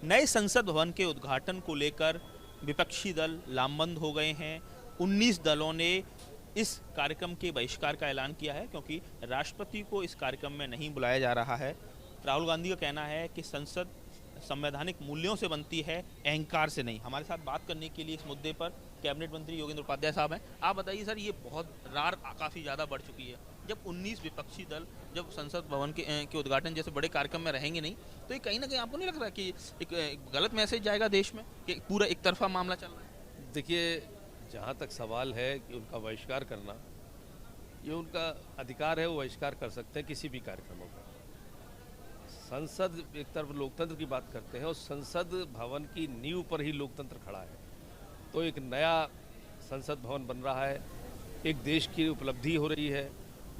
नए संसद भवन के उद्घाटन को लेकर विपक्षी दल लामबंद हो गए हैं। 19 दलों ने इस कार्यक्रम के बहिष्कार का ऐलान किया है क्योंकि राष्ट्रपति को इस कार्यक्रम में नहीं बुलाया जा रहा है। राहुल गांधी का कहना है कि संसद संवैधानिक मूल्यों से बनती है, अहंकार से नहीं। हमारे साथ बात करने के लिए इस मुद्दे पर कैबिनेट मंत्री योगेंद्र उपाध्याय साहब हैं। आप बताइए सर, ये बहुत रार काफ़ी ज़्यादा बढ़ चुकी है। जब 19 विपक्षी दल जब संसद भवन के उद्घाटन जैसे बड़े कार्यक्रम में रहेंगे नहीं, तो ये कहीं ना कहीं आपको नहीं लग रहा कि एक गलत मैसेज जाएगा देश में कि पूरा एक तरफा मामला चल रहा है? देखिए, जहाँ तक सवाल है कि उनका बहिष्कार करना, ये उनका अधिकार है, वो बहिष्कार कर सकते हैं किसी भी कार्यक्रमों का। संसद एक तरफ लोकतंत्र की बात करते हैं और संसद भवन की नींव पर ही लोकतंत्र खड़ा है। तो एक नया संसद भवन बन रहा है, एक देश की उपलब्धि हो रही है,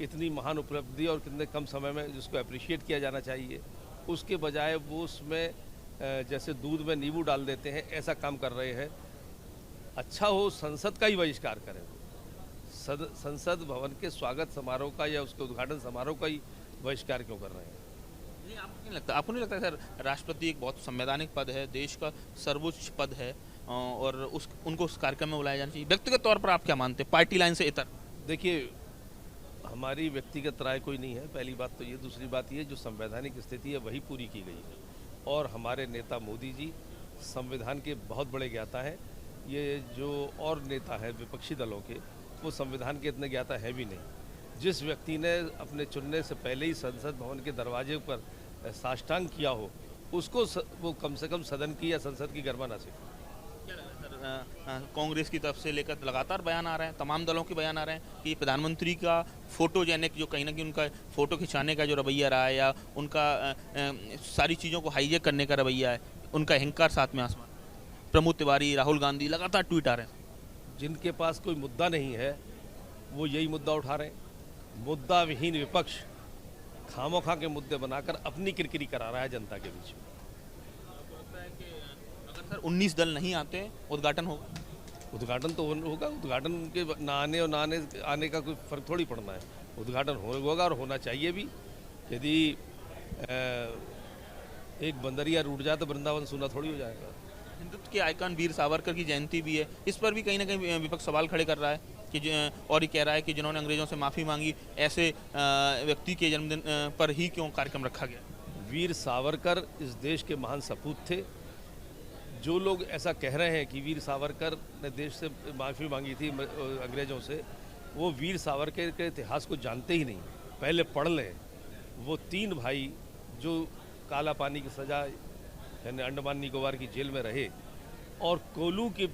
इतनी महान उपलब्धि और कितने कम समय में जिसको अप्रिशिएट किया जाना चाहिए, उसके बजाय वो उसमें जैसे दूध में नींबू डाल देते हैं, ऐसा काम कर रहे हैं। अच्छा हो संसद का ही बहिष्कार करें, संसद भवन के स्वागत समारोह का या उसके उद्घाटन समारोह का ही बहिष्कार क्यों कर रहे हैं? नहीं, आपको नहीं लगता सर, राष्ट्रपति एक बहुत संवैधानिक पद है, देश का सर्वोच्च पद है और उनको उस कार्यक्रम में बुलाया जाना चाहिए? व्यक्तिगत तौर पर आप क्या मानते हैं, पार्टी लाइन से इतर? देखिए, हमारी व्यक्तिगत राय कोई नहीं है, पहली बात तो ये। दूसरी बात ये, जो संवैधानिक स्थिति है वही पूरी की गई है और हमारे नेता मोदी जी संविधान के बहुत बड़े ज्ञाता हैं। ये जो और नेता है विपक्षी दलों के, वो संविधान के इतने ज्ञाता है भी नहीं। जिस व्यक्ति ने अपने चुनने से पहले ही संसद भवन के दरवाजे पर साष्टांग किया हो, उसको वो कम से कम सदन की या संसद की गरिमा ना सीखे। कांग्रेस की तरफ से लेकर लगातार बयान आ रहे हैं, तमाम दलों के बयान आ रहे हैं कि प्रधानमंत्री का फोटोजेनिक, जो कहीं ना कहीं उनका फोटो खिंचाने का जो रवैया रहा है या उनका सारी चीज़ों को हाईजेक करने का रवैया है, उनका अहंकार साथ में आसमान। प्रमोद तिवारी, राहुल गांधी लगातार ट्वीट आ रहे हैं। जिनके पास कोई मुद्दा नहीं है वो यही मुद्दा उठा रहे हैं। मुद्दा विहीन विपक्ष खामोखा के मुद्दे बनाकर अपनी किरकिरी करा रहा है जनता के बीच में। अगर सर 19 दल नहीं आते, उद्घाटन होगा? उद्घाटन तो होगा। उद्घाटन के ना आने और ना आने का कोई फर्क थोड़ी पड़ना है। उद्घाटन होगा और होना चाहिए भी। यदि एक बंदरिया रूठ जाए तो वृंदावन सूना थोड़ी हो जाएगा। हिंदुत्व के आइकन वीर सावरकर की जयंती भी है, इस पर भी कहीं ना कहीं विपक्ष सवाल खड़े कर रहा है कि और ये कह रहा है कि जिन्होंने अंग्रेजों से माफ़ी मांगी, ऐसे व्यक्ति के जन्मदिन पर ही क्यों कार्यक्रम रखा गया? वीर सावरकर इस देश के महान सपूत थे। जो लोग ऐसा कह रहे हैं कि वीर सावरकर ने देश से माफ़ी मांगी थी अंग्रेज़ों से, वो वीर सावरकर के इतिहास को जानते ही नहीं। पहले पढ़ लें। वो 3 भाई जो काला पानी की सज़ा यानी अंडमान निकोबार की जेल में रहे और कोलू की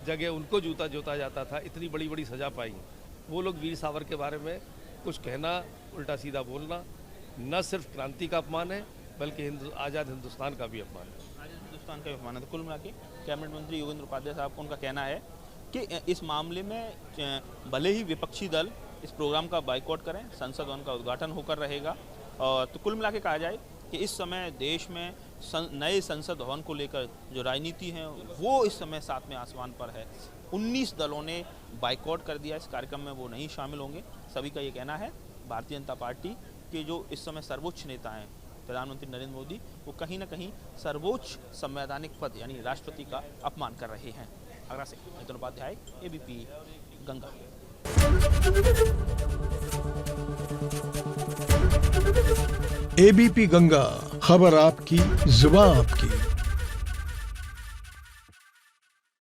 जगह उनको जूता जोता जाता था, इतनी बड़ी बड़ी सज़ा पाई। वो लोग वीर सावर के बारे में कुछ कहना, उल्टा सीधा बोलना, न सिर्फ क्रांति का अपमान है बल्कि आज़ाद हिंदुस्तान का भी अपमान है। आज़ाद हिंदुस्तान का भी अपमान है। तो कुल मिला के कैबिनेट मंत्री योगेंद्र उपाध्याय साहब को उनका कहना है कि इस मामले में भले ही विपक्षी दल इस प्रोग्राम का बाइकआउट करें, संसद भवन का उद्घाटन होकर रहेगा। और तो कुल मिला के कहा जाए कि इस समय देश में नए संसद भवन को लेकर जो राजनीति है वो इस समय सातवें आसमान पर है। 19 दलों ने बाइकआउट कर दिया, इस कार्यक्रम में वो नहीं शामिल होंगे। सभी का ये कहना है भारतीय जनता पार्टी के जो इस समय सर्वोच्च नेता हैं प्रधानमंत्री नरेंद्र मोदी, वो कहीं ना कहीं सर्वोच्च संवैधानिक पद यानी राष्ट्रपति का अपमान कर रहे हैं। आगरा से मिथुन उपाध्याय, एबीपी गंगा। एबीपी गंगा, खबर आपकी, जुबान आपकी।